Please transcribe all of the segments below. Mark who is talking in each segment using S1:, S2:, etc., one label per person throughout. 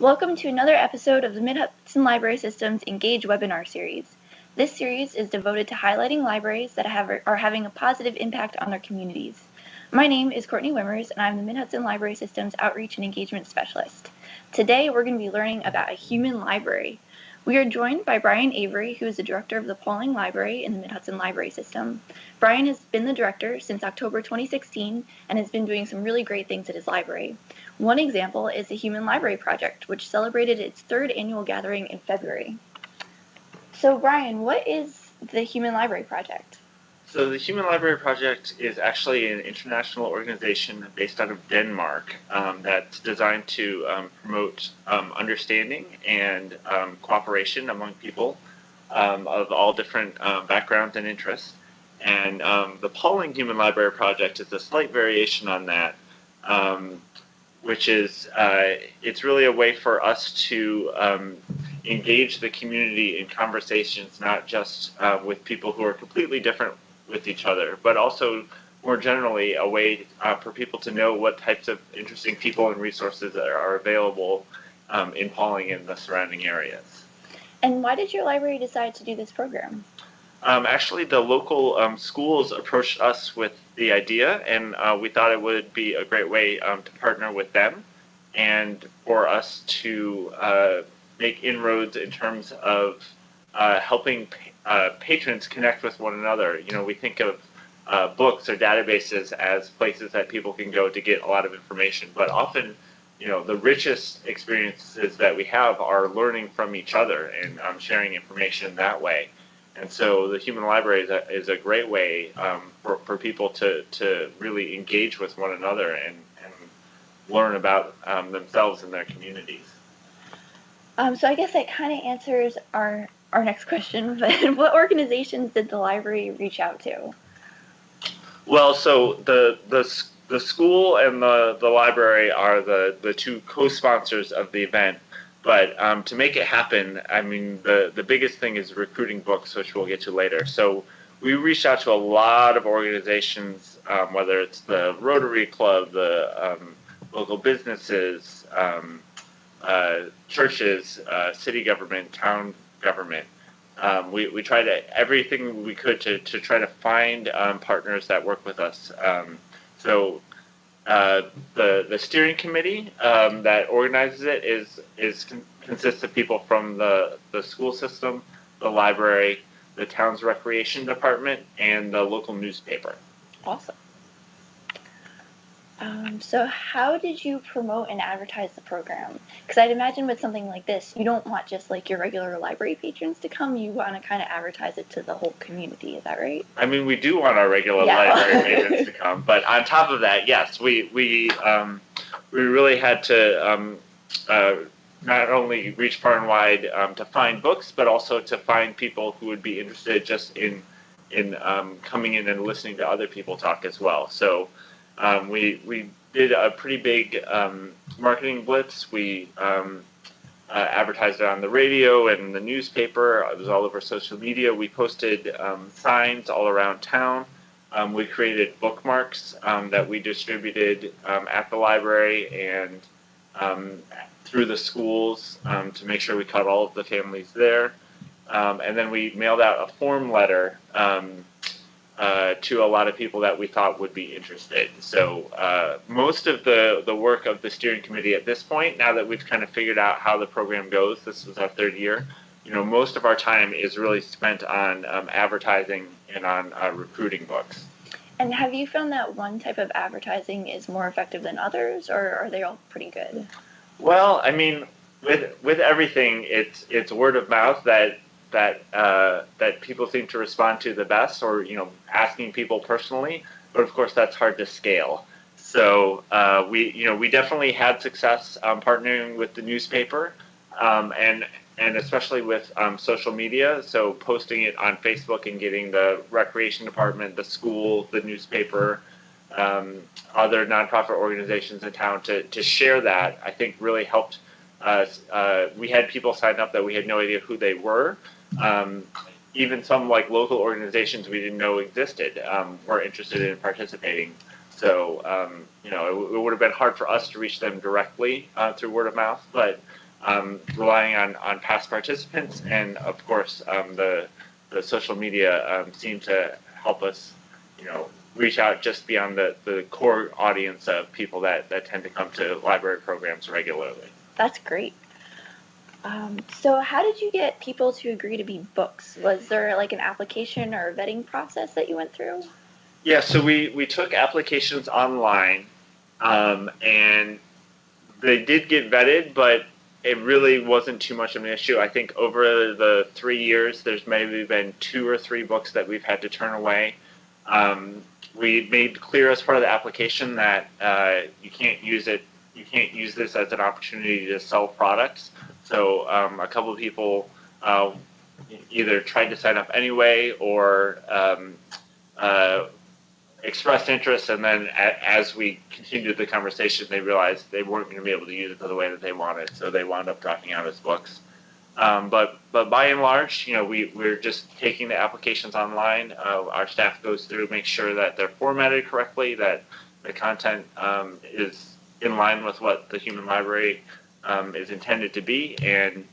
S1: Welcome to another episode of the Mid-Hudson Library System's Engage webinar series. This series is devoted to highlighting libraries that are having a positive impact on their communities. My name is Courtney Wimmers, and I'm the Mid-Hudson Library System's Outreach and Engagement Specialist. Today, we're going to be learning about a human library. We are joined by Brian Avery, who is the director of the Pawling Library in the Mid-Hudson Library System. Brian has been the director since October 2016 and has been doing some really great things at his library. One example is the Human Library Project, which celebrated its third annual gathering in February. So Brian, what is the Human Library Project?
S2: So the Human Library Project is actually an international organization based out of Denmark that's designed to promote understanding and cooperation among people of all different backgrounds and interests. And the Pawling Human Library Project is a slight variation on that, which is it's really a way for us to engage the community in conversations, not just with people who are completely different with each other, but also more generally a way for people to know what types of interesting people and resources that are available in Pawling and the surrounding areas.
S1: And why did your library decide to do this program?
S2: Actually, the local schools approached us with the idea, and we thought it would be a great way to partner with them and for us to make inroads in terms of helping patrons connect with one another. You know, we think of books or databases as places that people can go to get a lot of information, but often, you know, the richest experiences that we have are learning from each other and sharing information that way. And so the Human Library is a great way for people to really engage with one another and learn about themselves and their communities.
S1: So I guess that kind of answers our next question, but what organizations did the library reach out to?
S2: Well, so the school and the library are the two co-sponsors of the event. But to make it happen, I mean, the biggest thing is recruiting books, which we'll get to later. So we reached out to a lot of organizations, whether it's the Rotary Club, the local businesses, churches, city government, town government. We tried everything we could to try to find partners that work with us. So the steering committee that organizes it consists of people from the school system, the library, the town's recreation department, and the local newspaper.
S1: Awesome. So how did you promote and advertise the program? Because I'd imagine with something like this, you don't want just like your regular library patrons to come. You want to kind of advertise it to the whole community. Is that right?
S2: I mean, we do want our regular library patrons to come, but on top of that, yes, we really had to not only reach far and wide to find books, but also to find people who would be interested just in coming in and listening to other people talk as well. So we did a pretty big marketing blitz. We advertised it on the radio and the newspaper. It was all over social media. We posted signs all around town. We created bookmarks that we distributed at the library and through the schools to make sure we caught all of the families there. And then we mailed out a form letter to a lot of people that we thought would be interested. So most of the work of the steering committee at this point, now that we've kind of figured out how the program goes, this was our third year, you know, most of our time is really spent on advertising and on recruiting books.
S1: And have you found that one type of advertising is more effective than others, or are they all pretty good?
S2: Well, I mean, with everything, it's word of mouth that people seem to respond to the best, or, you know, asking people personally. But of course, that's hard to scale. So we definitely had success partnering with the newspaper, and especially with social media. So posting it on Facebook and getting the recreation department, the school, the newspaper, other nonprofit organizations in town to share that, I think really helped us. We had people sign up that we had no idea who they were. Even some like local organizations we didn't know existed were interested in participating. So you know, it would have been hard for us to reach them directly through word of mouth, but relying on past participants, and of course the social media seem to help us, reach out just beyond the core audience of people that tend to come to library programs regularly.
S1: That's great. So how did you get people to agree to be books? Was there like an application or a vetting process that you went through?
S2: Yeah, so we took applications online, and they did get vetted, but it really wasn't too much of an issue. I think over the 3 years, there's maybe been 2 or 3 books that we've had to turn away. We made clear as part of the application that you can't use this as an opportunity to sell products. So a couple of people either tried to sign up anyway or expressed interest, and then as we continued the conversation, they realized they weren't going to be able to use it the way that they wanted, so they wound up dropping out as books. But by and large, we're just taking the applications online. Our staff goes through, makes sure that they're formatted correctly, that the content is in line with what the human library is intended to be, and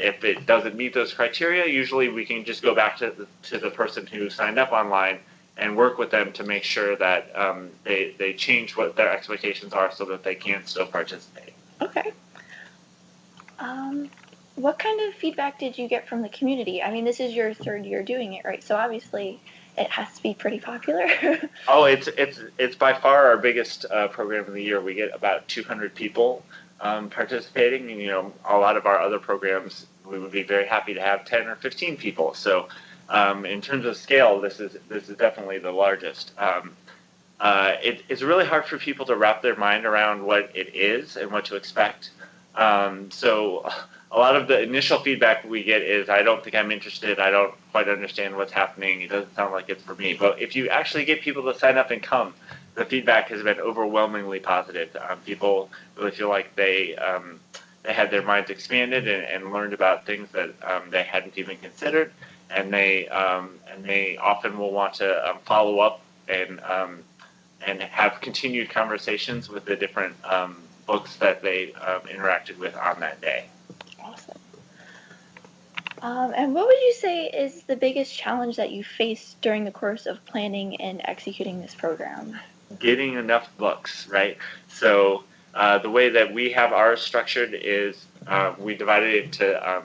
S2: if it doesn't meet those criteria, usually we can just go back to the person who signed up online and work with them to make sure that they change what their expectations are so that they can still participate.
S1: Okay. What kind of feedback did you get from the community? I mean, this is your 3rd year doing it, right? So obviously it has to be pretty popular.
S2: Oh, it's by far our biggest program of the year. We get about 200 people participating, and a lot of our other programs we would be very happy to have 10 or 15 people. So in terms of scale, this is definitely the largest. It's really hard for people to wrap their mind around what it is and what to expect. So a lot of the initial feedback we get is, I don't think I'm interested, I don't quite understand what's happening, it doesn't sound like it's for me. But if you actually get people to sign up and come, the feedback has been overwhelmingly positive. People really feel like they had their minds expanded and learned about things that they hadn't even considered, and they often will want to follow up and have continued conversations with the different books that they interacted with on that day.
S1: Awesome. And what would you say is the biggest challenge that you faced during the course of planning and executing this program?
S2: Getting enough books, right? So the way that we have ours structured is we divided it into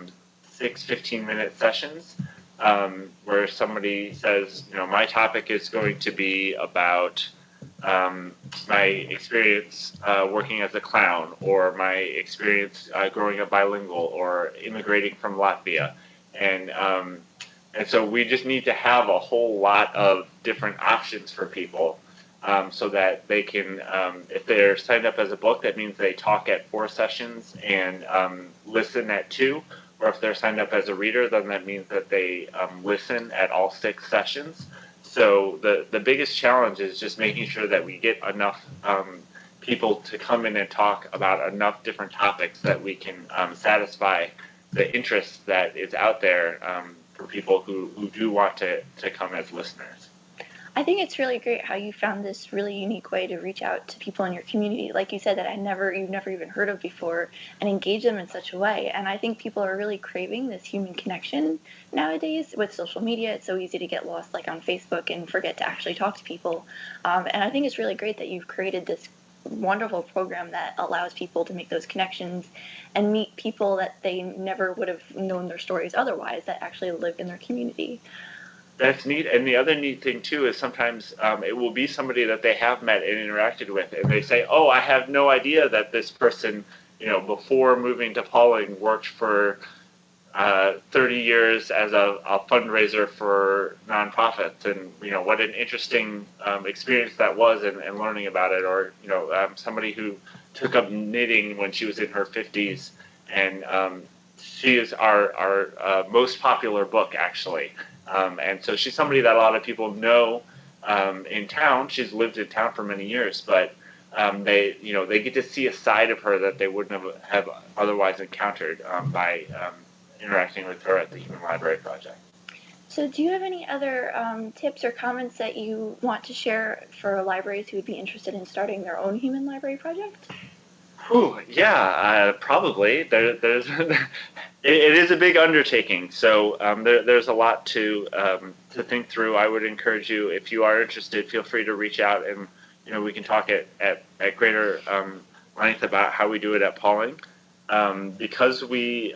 S2: 6 15-minute sessions where somebody says, my topic is going to be about my experience working as a clown, or my experience growing up bilingual, or immigrating from Latvia, and so we just need to have a whole lot of different options for people, so that they can, if they're signed up as a book, that means they talk at 4 sessions and listen at 2. Or if they're signed up as a reader, then that means that they listen at all 6 sessions. So the biggest challenge is just making sure that we get enough people to come in and talk about enough different topics that we can satisfy the interest that is out there for people who do want to come as listeners.
S1: I think it's really great how you found this really unique way to reach out to people in your community, like you said, that you've never even heard of before, and engage them in such a way. And I think people are really craving this human connection nowadays with social media. It's so easy to get lost, like on Facebook, and forget to actually talk to people. And I think it's really great that you've created this wonderful program that allows people to make those connections and meet people that they never would have known their stories otherwise, that actually live in their community.
S2: That's neat. And the other neat thing too is sometimes it will be somebody that they have met and interacted with, and they say, "Oh, I have no idea that this person, before moving to Pawling, worked for 30 years as a fundraiser for nonprofits, and what an interesting experience that was, and learning about it." Or somebody who took up knitting when she was in her 50s, and she is our most popular book, actually. And so she's somebody that a lot of people know in town. She's lived in town for many years, but they get to see a side of her that they wouldn't have otherwise encountered by interacting with her at the Human Library Project.
S1: So do you have any other tips or comments that you want to share for libraries who would be interested in starting their own Human Library Project?
S2: Yeah, probably. There's it is a big undertaking, so there's a lot to think through. I would encourage you, if you are interested, feel free to reach out, and we can talk at greater length about how we do it at Pawling. Because we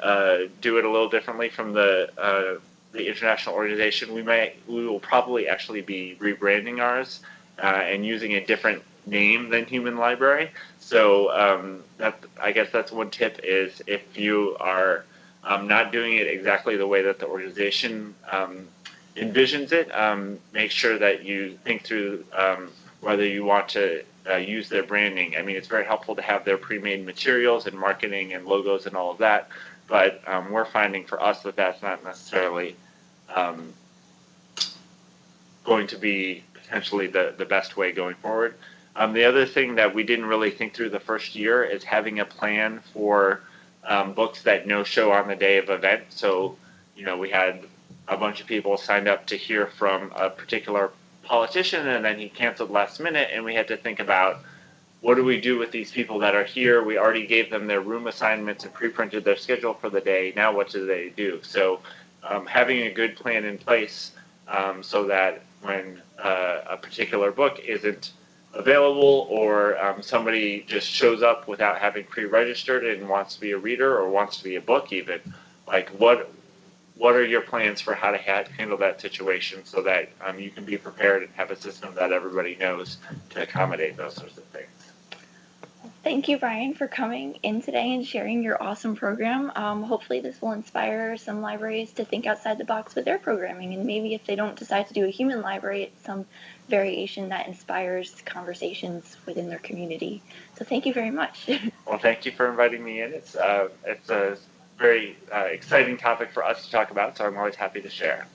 S2: do it a little differently from the international organization, we will probably actually be rebranding ours and using a different name than Human Library. So I guess that's one tip, is if you are not doing it exactly the way that the organization envisions it, make sure that you think through whether you want to use their branding. I mean, it's very helpful to have their pre-made materials and marketing and logos and all of that, but we're finding for us that that's not necessarily going to be potentially the best way going forward. The other thing that we didn't really think through the first year is having a plan for books that no show on the day of event. So, we had a bunch of people signed up to hear from a particular politician, and then he canceled last minute, and we had to think about, what do we do with these people that are here? We already gave them their room assignments and pre-printed their schedule for the day. Now what do they do? So having a good plan in place so that when a particular book isn't available, or somebody just shows up without having pre-registered and wants to be a reader or wants to be a book even, like what are your plans for how to handle that situation, so that you can be prepared and have a system that everybody knows to accommodate those sorts of things.
S1: Thank you, Brian, for coming in today and sharing your awesome program. Hopefully this will inspire some libraries to think outside the box with their programming, and maybe if they don't decide to do a human library, it's some variation that inspires conversations within their community. So thank you very much.
S2: Well, thank you for inviting me in. It's a very exciting topic for us to talk about, so I'm always happy to share.